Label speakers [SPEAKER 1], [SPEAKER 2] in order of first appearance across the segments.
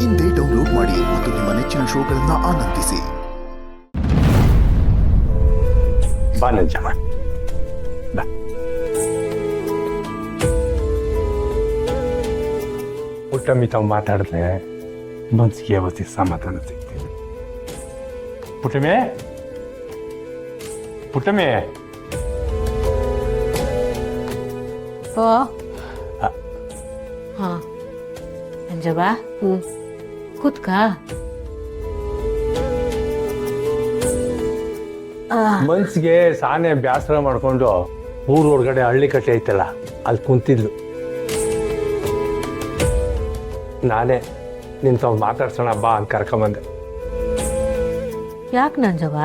[SPEAKER 1] ಇಂದೇ ಡೌನ್ಲೋಡ್ ಮಾಡಿ ಮತ್ತು ನಿಮ್ಮ ನೆಚ್ಚಿನ ಶೋಗಳನ್ನು ಆನಂದಿಸಿ.
[SPEAKER 2] ಬಾ ನಂಜಮ್ಮ, ಬಾ. ಪುಟ್ಟಮ್ಮಿ ತಾವು ಮಾತಾಡಿದ್ರೆ ಮನ್ಸಿಗೆ ಯಾವತ್ತಿ ಸಮಾಧಾನ ಸಿಗ್ತಿದೆ. ಪುಟ್ಟಮ್ಮಿ, ಪುಟ್ಟಮ್ಮಿ.
[SPEAKER 3] ಓ ಹಾ ಅಂಜವ್ವ, ಕೂತ್ಕ.
[SPEAKER 2] ಮನ್ಸಿಗೆ ಸಾನೆ ಬ್ಯಾಸರ ಮಾಡ್ಕೊಂಡು ಊರ್ ಹೊರಗಡೆ ಹಳ್ಳಿ ಕಟ್ಟೆ ಐತಲ್ಲ ಅಲ್ಲಿ ಕುಂತಿದ್ಲು. ನಾನೇ ನಿಂತವ್ ಮಾತಾಡ್ಸೋಣ ಬಾ ಅಂತ ಕರ್ಕೊಂಬಂದೆ.
[SPEAKER 3] ಯಾಕೆ ನಂಜವ್ವ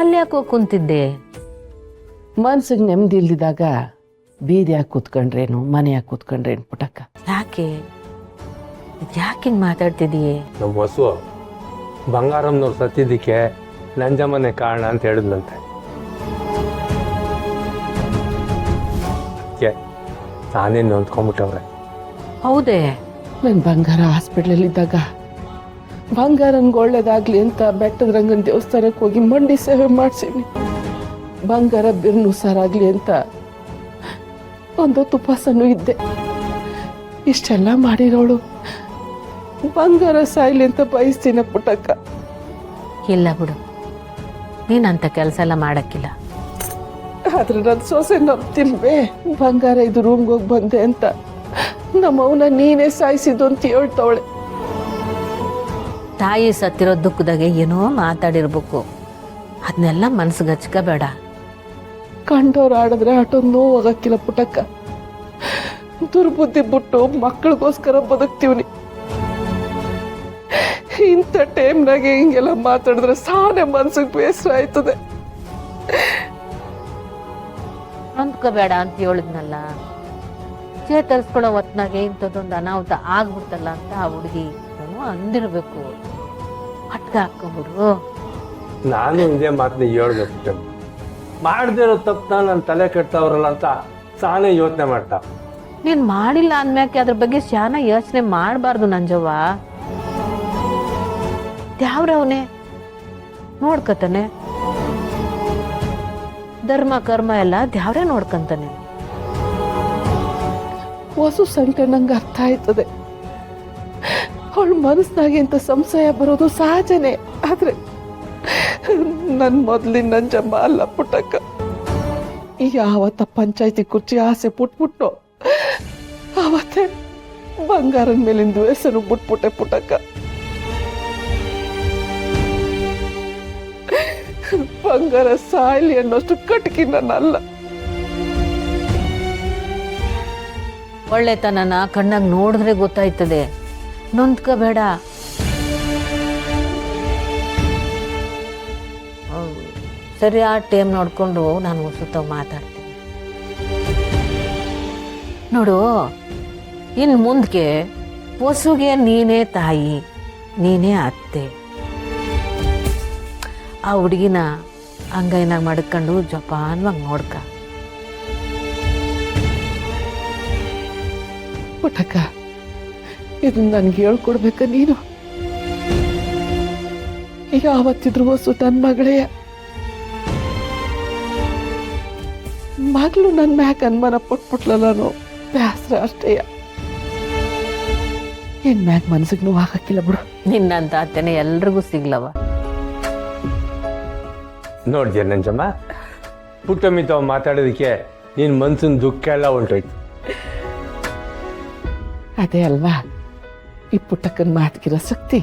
[SPEAKER 3] ಅಲ್ಲಿ ಯಾಕೋ ಕುಂತಿದ್ದೆ?
[SPEAKER 4] ಮನ್ಸಿಗೆ ನೆಮ್ಮದಿ ಇಲ್ದಿದ್ದಾಗ ಬೀದಿಯಾಗಿ ಕೂತ್ಕೊಂಡ್ರೇನು, ಮನೆಯಾಗಿ ಕೂತ್ಕೊಂಡ್ರೇನು ಪುಟಕ್ಕ?
[SPEAKER 3] ಯಾಕೆ ಹಿಂಗೆ ಮಾತಾಡ್ತಿದೀಯೇ?
[SPEAKER 2] ನಮ್ಮ ಹೊಸು ಬಂಗಾರಮ್ಮನವ್ರು ಸತ್ತಿದ್ದಕ್ಕೆ ನಂಜಮ್ಮನೆ ಕಾರಣ ಅಂತ ಹೇಳಿದ್ಲಂತೆ. ಅದಕ್ಕೆ ನಾನೇ ನೊಂದ್ಕೊಂಡ್ಬಿಟ್ಟವ್ರೆ.
[SPEAKER 3] ಹೌದೇ?
[SPEAKER 4] ನನ್ನ ಬಂಗಾರ ಹಾಸ್ಪಿಟ್ಲಲ್ಲಿದ್ದಾಗ ಬಂಗಾರನ್ಗೆ ಒಳ್ಳೇದಾಗ್ಲಿ ಅಂತ ಬೆಟ್ಟದ ರಂಗನ ದೇವಸ್ಥಾನಕ್ಕೆ ಹೋಗಿ ಮಂಡಿ ಸೇವೆ ಮಾಡಿಸೀನಿ. ಬಂಗಾರ ಬಿರ್ನು ಸಾರಾಗ್ಲಿ ಅಂತ ಒಂದೊತ್ತು ಉಪವಾಸನೂ ಇದ್ದೆ. ಇಷ್ಟೆಲ್ಲ ಮಾಡಿರೋಳು ಬಂಗಾರ ಸಾಯ್ಲಿ ಅಂತ ಬಯಸ್ತೀನ ಪುಟ್ಟಕ್ಕ.
[SPEAKER 3] ಇಲ್ಲ ಬಿಡು, ನೀನಂತ ಕೆಲಸ ಎಲ್ಲ ಮಾಡಕ್ಕಿಲ್ಲ.
[SPEAKER 4] ಆದ್ರೆ ನನ್ನ ಸೊಸೆ ನಂಬ್ತಿಲ್ವೇ? ಬಂಗಾರ ಇದು ರೂಮ್ಗೆ ಹೋಗಿ ಬಂದೆ ಅಂತ ನಮ್ಮವನ ನೀನೇ ಸಾಯಿಸಿದ್ದು ಅಂತ ಹೇಳ್ತಾವಳೆ.
[SPEAKER 3] ತಾಯಿ ಸತ್ತಿರೋ ದುಃಖದಾಗೆ ಏನೋ ಮಾತಾಡಿರ್ಬೇಕು, ಅದನ್ನೆಲ್ಲ ಮನ್ಸಿಗೆ ಹಚ್ಕೋಬೇಡ.
[SPEAKER 4] ಕಂಡವ್ರು ಆಡಿದ್ರೆ ಅಟೊಂದು ನೋವಾಗಕ್ಕಿಲ್ಲ ಪುಟ್ಟಕ್ಕ. ದುರ್ಬುದ್ಧಿ ಬಿಟ್ಟು ಮಕ್ಕಳಿಗೋಸ್ಕರ ಬದುಕ್ತೀವ್ನಿ. ಇಂಥ ಟೈಮ್ನಾಗೆ ಹಿಂಗೆಲ್ಲ ಮಾತಾಡಿದ್ರೆ ಸಾನೆ ಮನ್ಸಿಗೆ ಬೇಸರ ಆಯ್ತದೆ.
[SPEAKER 3] ಅಂದ್ಕೋಬೇಡ ಅಂತ ಹೇಳಿದ್ನಲ್ಲ. ಚೇತರಿಸ್ಕೊಳ್ಳೋ ಹೊತ್ನಾಗೆ ಇಂಥದ್ದೊಂದು ಅನಾಹುತ ಆಗ್ಬಿಡ್ತಲ್ಲ ಅಂತ ಆ ಹುಡುಗಿ ಅಂದಿರ್ಬೇಕು. ಅಟ್ಕ ಹಾಕೊಂಡ್ಬಿಡು.
[SPEAKER 2] ನಾನು ಇದೇ ಮಾತನ್ನ ಹೇಳ್ಬೇಕು. ಮಾಡದೇ ಇರೋ ತಪ್ಪನ್ನ ನನ್ನ ತಲೆ ಕೆಡ್ತಾವ್ರಲ್ಲ ಅಂತ ಸಾನೇ ಯೋಚನೆ ಮಾಡ್ತಾ.
[SPEAKER 3] ನೀನ್ ಮಾಡಿಲ್ಲ ಅಂದ್ಮ್ಯಾಕೆ ಅದ್ರ ಬಗ್ಗೆ ಶಾನ ಯೋಚನೆ ಮಾಡಬಾರ್ದು ನಂಜವ್ವ. ದ್ಯಾವ್ರವನೇ ನೋಡ್ಕತಾನೆ, ಧರ್ಮ ಕರ್ಮ ಎಲ್ಲ ದ್ಯಾವ್ರೇ ನೋಡ್ಕಂತಾನೆ.
[SPEAKER 4] ಹೊಸು ಸಂಕಟ ನಂಗೆ ಅರ್ಥ ಆಯ್ತದೆ. ಅವಳ ಮನಸ್ಸಿನಾಗೆ ಇಂಥ ಸಂಶಯ ಬರೋದು ಸಹಜನೇ. ಆದ್ರೆ ನನ್ ಮೊದ್ಲಿನ ನಂಜಮ್ಮ ಅಲ್ಲ ಪುಟ್ಟಕ್ಕ. ಯಾವತ್ತ ಪಂಚಾಯತಿ ಕುರ್ಚಿ ಆಸೆ ಪುಟ್ಬಿಟ್ಟು ಅವತ್ತೇ ಬಂಗಾರನ ಮೇಲಿಂದ ದ್ವೇಷನು ಬಿಟ್ಬಿಟ್ಟೆ ಪುಟ್ಟಕ್ಕ. ಬಂಗಾರ ಸಾಯ್ಲಿ ಅನ್ನೋಷ್ಟು ಕಟ್ಕಿ ನನ್ನಲ್ಲ.
[SPEAKER 3] ಒಳ್ಳೆತನನ ಕಣ್ಣಾಗ ನೋಡಿದ್ರೆ ಗೊತ್ತಾಯ್ತದೆ, ನೊಂದ್ಕೋಬೇಡ. ಸರಿಯಾದ ಟೈಮ್ ನೋಡ್ಕೊಂಡು ನಾನು ಹೊಸತಾವ್ ಮಾತಾಡ್ತೀನಿ ನೋಡು. ಇನ್ನು ಮುಂದಕ್ಕೆ ಹೊಸುಗೆ ನೀನೇ ತಾಯಿ, ನೀನೇ ಅತ್ತೆ. ಆ ಹುಡುಗಿನ ಅಂಗೈನಾಗ ಮಡ್ಕೊಂಡು ಜಪಾನ್ವಾಗಿ ನೋಡ್ಕ.
[SPEAKER 4] ಪುಟ್ಟಕ್ಕ, ಇದನ್ನ ನನ್ಗೆ ಹೇಳ್ಕೊಡ್ಬೇಕ ನೀನು? ಯಾವತ್ತಿದ್ರು ಹೊಸು ನನ್ನ ಮಗಳೇ. ಮಗಳು ನನ್ನ ಮ್ಯಾಕ್ ಅನ್ಮಾನ ಪಟ್ಬಿಟ್ಲಲ್ಲೋ, ಬ್ಯಾಸ್ರ ಅಷ್ಟೇ. ಏನ್ ಮ್ಯಾಕ್ ಮನ್ಸಿಗೆ ನೋವು ಹಾಕಿಲ್ಲ ಬಿಡು.
[SPEAKER 3] ನಿನ್ನಂತ ಅತ್ತೆನೆ ಎಲ್ರಿಗೂ ಸಿಗ್ಲವ.
[SPEAKER 2] ನೋಡ್ತೀಯ ನಂಜಮ್ಮ, ಪುಟ್ಟಮ್ಮಿ ತಾವು ಮಾತಾಡೋದಕ್ಕೆ ನಿನ್ನ ಮನ್ಸಿನ ದುಃಖ ಎಲ್ಲ ಹೊಂಟೋಯ್ತು.
[SPEAKER 4] ಅದೇ ಅಲ್ವಾ ಈ ಪುಟ್ಟಕ್ಕನ ಮಾತಿಗಿರೋ ಶಕ್ತಿ.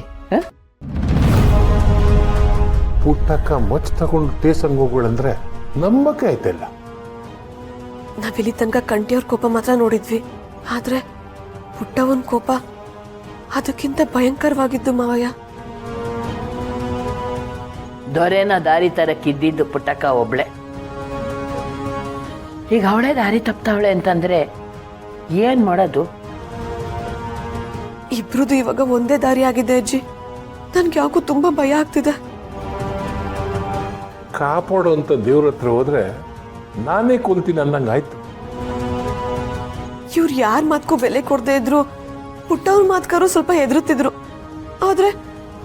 [SPEAKER 5] ಪುಟ್ಟಕ್ಕ ಮಚ್ ತಗೊಂಡು ಟೇಸನ್ಗೆ ಹೋಗೋಳಂದ್ರೆ ನಂಬಕ್ಕೆ ಆಯ್ತಲ್ಲ.
[SPEAKER 6] ನಾವಿಲ್ಲಿ ತನಕ ಕಂಟಿಯವ್ರ ಕೋಪ ಮಾತ್ರ ನೋಡಿದ್ವಿ, ಆದ್ರೆ ಪುಟ್ಟವನ್ ಕೋಪ ಅದಕ್ಕಿಂತ ಭಯಂಕರವಾಗಿದ್ದು ಮಾವಯ್ಯ.
[SPEAKER 7] ದೊರೆನ ದಾರಿ ತರಕ್ಕಿದ್ದಿದ್ದು ಪುಟ್ಟಕ್ಕ ಒಬ್ಳೆ. ಈಗ ಅವಳೇ ದಾರಿ ತಪ್ತಾವಳೆ ಅಂತಂದ್ರೆ ಏನ್ ಮಾಡೋದು?
[SPEAKER 6] ಇಬ್ರದು ಇವಾಗ ಒಂದೇ ದಾರಿ ಆಗಿದೆ ಅಜ್ಜಿ. ನನ್ಗೆ ಯಾಕೋ ತುಂಬಾ ಭಯ ಆಗ್ತಿದೆ.
[SPEAKER 5] ಕಾಪಾಡುವಂತ ದೇವ್ರ ಹತ್ರ ಹೋದ್ರೆ ನಾನೇ ಕುಂತೀನಿ ಅನ್ನಂಗಾಯ್ತು.
[SPEAKER 6] ಇವ್ರು ಯಾರ ಮಾತ್ಕೂ ಬೆಲೆ ಕೊಡದೆ ಇದ್ರು ಪುಟ್ಟವ್ರ ಮಾತ್ಕಾರು ಸ್ವಲ್ಪ ಹೆದರುತ್ತಿದ್ರು. ಆದ್ರೆ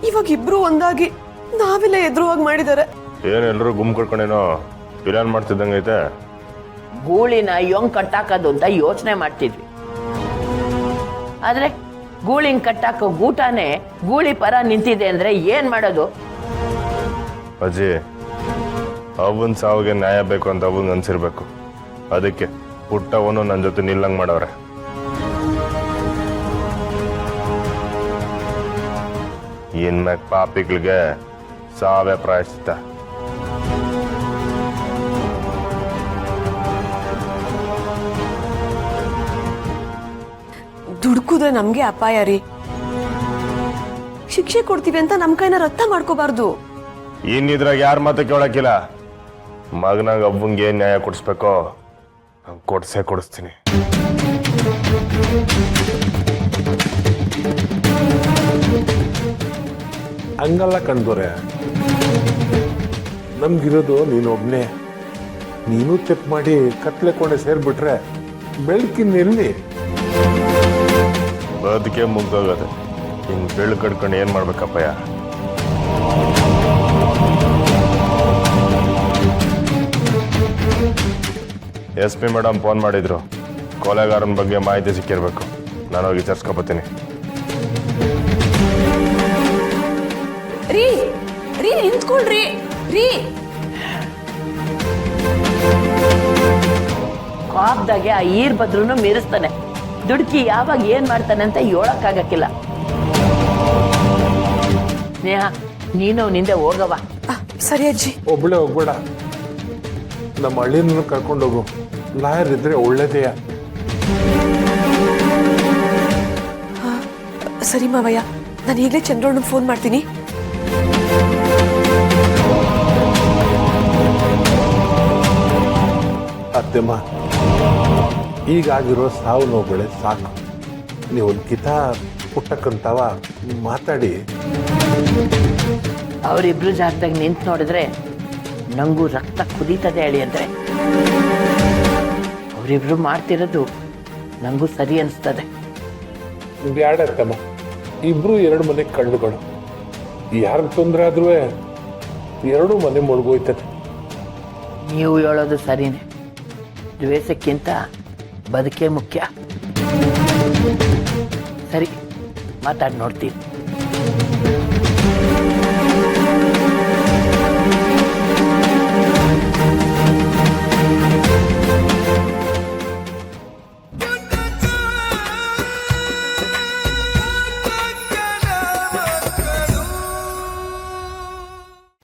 [SPEAKER 6] ಇವಾಗ ಇಬ್ರು ಒಂದಾಗಿ ನಾವೆಲ್ಲ ಎದುರು ಹೋಗಿ ಮಾಡಿದ್ದಾರೆ.
[SPEAKER 8] ಏನೆಲ್ಲರೂ ಗುಮ್ ಕಟ್ಕೊಂಡೇನೋ ಪ್ಲಾನ್ ಮಾಡ್ತಿದ್ದಂಗೈತೆ.
[SPEAKER 7] ಗೂಳಿನ ಹೆಂಗ್ ಕಟ್ಟಾಕೋದು ಅಂತ ಯೋಚನೆ ಮಾಡ್ತಿದ್ವಿ. ಆದ್ರೆ ಗೂಳಿನ ಕಟ್ಟಾಕೋ ಗೂಟನೇ ಗೂಳಿ ಪರ ನಿಂತಿದೆ ಅಂದ್ರೆ ಏನ್ ಮಾಡೋದು?
[SPEAKER 8] ಅಜ್ಜಿ, ಅವನ್ ಸಾವಿಗೆ ನ್ಯಾಯ ಬೇಕು ಅಂತ ಅವನ್ ಅನ್ಸಿರ್ಬೇಕು. ಅದಕ್ಕೆ ಪುಟ್ಟವನು ನನ್ನ ಜೊತೆ ನಿಲ್ಲಂಗ್ ಮಾಡವ್ರೆ. ಇನ್ಮ್ಯಾಗ ಪಾಪಿಗಳಿಗೆ ಸಾವೇ ಪ್ರಾಯಶ್ಚಿತ್ತ.
[SPEAKER 6] ದುಡ್ಕುದ್ರೆ ನಮ್ಗೆ ಅಪಾಯ ರೀ. ಶಿಕ್ಷೆ ಕೊಡ್ತೀವಿ ಅಂತ ನಮ್ ಕೈನ ರತ್ತ ಮಾಡ್ಕೋಬಾರ್ದು.
[SPEAKER 8] ಇನ್ನಿದ್ರಾಗ ಯಾರ ಮಾತು ಕೇಳಕ್ಕಿಲ್ಲ. ಮಗನಾಗ ಅವ್ವಂಗೆ ಏನ್ ನ್ಯಾಯ ಕೊಡಿಸ್ಬೇಕೋ ಕೊಡ್ಸೇ ಕೊಡಿಸ್ತೀನಿ.
[SPEAKER 5] ಹಂಗಲ್ಲ ಕಣ್ದೋರೆ, ನಮ್ಗಿರೋದು ನೀನೊಬ್ನೇ. ನೀನು ಚೆಕ್ ಮಾಡಿ ಕತ್ಲೆ ಕೊಂಡೆ ಸೇರ್ಬಿಟ್ರೆ ಬೆಳಕಿನಲ್ಲಿ
[SPEAKER 8] ಬದುಕೆ ಮುಗ್ದೋಗದೆ. ಇನ್ ಬೆಳ್ಳು ಕಡ್ಕೊಂಡು ಏನ್ ಮಾಡ್ಬೇಕಪ್ಪಯ್ಯ? SP ಮೇಡಮ್ ಫೋನ್ ಮಾಡಿದ್ರು. ಕೊಲೆಗಾರನ ಬಗ್ಗೆ ಮಾಹಿತಿ ಸಿಕ್ಕಿರ್ಬೇಕು. ನಾನು ಹೋಗಿ ವಿಚಾರಿಸ್ಕೊಬತ್ತೀನಿ.
[SPEAKER 6] ರೀ ರೀ ನಿಂತ್ಕೊಳ್ರಿ ರೀ.
[SPEAKER 7] ಕಾಪ್ದಾಗೆ ಆ ಈರ್ ಬದ್ರೂ ಮೀರಿಸ್ತಾನೆ. ದುಡ್ಕಿ ಯಾವಾಗ ಏನ್ ಮಾಡ್ತಾನೆ ಅಂತ ಹೇಳಕ್ಕಾಗಕ್ಕಿಲ್ಲ. ಸ್ನೇಹ, ನೀನು ನಿಂದೆ ಹೋಗವ.
[SPEAKER 6] ಸರಿ ಅಜ್ಜಿ.
[SPEAKER 5] ಒಬ್ಳೆ ಹೋಗ್ಬೇಡ, ನಮ್ಮ ಹಳ್ಳಿನ ಕರ್ಕೊಂಡೋಗು. ಲಾಯರ್ ಇದ್ರೆ ಒಳ್ಳೇದೇಯ.
[SPEAKER 6] ಸರಿ ಮಾವಯ್ಯ, ನಾನು ಈಗಲೇ ಚಂದ್ರಣ್ಣಗೆ ಫೋನ್ ಮಾಡ್ತೀನಿ.
[SPEAKER 5] ಅತ್ತೆಮ್ಮ, ಈಗಾಗಿರೋ ಸಾವು ನೋವುಗಳೇ ಸಾಕು. ನೀವೊಂದು ಕಿತ ಪುಟ್ಟಕ್ಕಂತವ ಮಾತಾಡಿ.
[SPEAKER 7] ಅವರಿಬ್ರು ಜಾಗದಾಗ ನಿಂತು ನೋಡಿದ್ರೆ ನಂಗೂ ರಕ್ತ ಕುದೀತದೆ ಹೇಳಿ. ಅಂದ್ರೆ ಅವರಿಬ್ರು ಮಾಡ್ತಿರೋದು ನಂಗೂ ಸರಿ ಅನಿಸ್ತದೆ.
[SPEAKER 5] ಬ್ಯಾಡತ್ತಮ್ಮ, ಇಬ್ರು ಎರಡು ಮನೆ ಕಣ್ಣುಗಳು. ಯಾರಿಗೆ ತೊಂದರೆ ಆದ್ರೂ ಎರಡೂ ಮನೆ ಮುಳುಗೋಯ್ತದೆ.
[SPEAKER 7] ನೀವು ಹೇಳೋದು ಸರಿನೇ. ದ್ವೇಷಕ್ಕಿಂತ ಬದುಕೇ ಮುಖ್ಯ. ಸರಿ, ಮಾತಾಡಿ ನೋಡ್ತೀನಿ.